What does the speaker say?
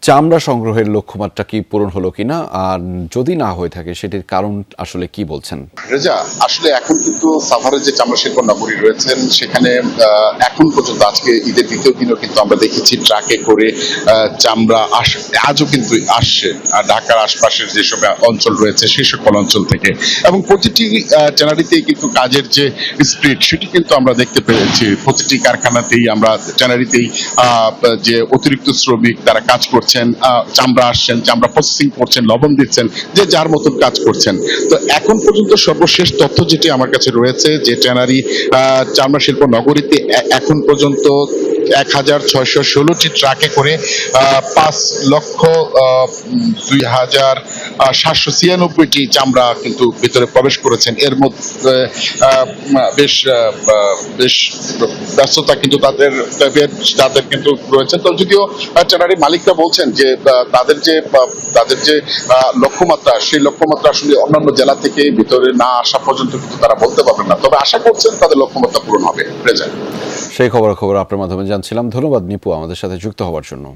চামড়া সংগ্রহের লক্ষ্যমাত্রা কি পূরণ হলো কিনা, আর যদি না হয়ে থাকে সেটির কারণ আসলে কি বলছেন? রেজা, আসলে এখন কিন্তু সাভারের যে চামড়া শিল্প নগরী রয়েছেন সেখানে এখন পর্যন্ত আজকে ঈদের দ্বিতীয় দিনও কিন্তু আমরা দেখেছি ট্রাকে করে চামড়া আজও কিন্তু আসছে ঢাকার আশপাশের যেসব অঞ্চল রয়েছে সেই সকল অঞ্চল থেকে, এবং প্রতিটি ট্যানারিতেই কিন্তু কাজের যে স্পিড সেটি কিন্তু আমরা দেখতে পেয়েছি। প্রতিটি কারখানাতেই আমরা ট্যানারিতেই যে অতিরিক্ত শ্রমিক তারা কাজ করছেন, চামড়া আসছেন, চামড়া প্রসেসিং করছেন, লবণ দিচ্ছেন, যে যার মতন কাজ করছেন। তো এখন পর্যন্ত সর্বশেষ তথ্য যেটি আমার কাছে রয়েছে যে ট্যানারি চামড়া শিল্প নগরীতে এখন পর্যন্ত 1616টি ট্রাকে করে 5,02,796টি চামড়া কিন্তু ভিতরে প্রবেশ করেছেন। এর মধ্যে বেশ বেশ ব্যস্ততা কিন্তু তাদের কিন্তু রয়েছে। তো যদিও ট্যানারি মালিকরা বলছেন যে তাদের যে লক্ষ্যমাত্রা সেই লক্ষ্যমাত্রা আসলে অন্যান্য জেলা থেকে ভিতরে না আসা পর্যন্ত কিন্তু তারা বলতে পারবেন না, তবে আশা করছেন তাদের লক্ষ্যমাত্রা পূরণ হবে। সেই খবর আপনার মাধ্যমে জানছিলাম। ধন্যবাদ নিপু আমাদের সাথে যুক্ত হওয়ার জন্য।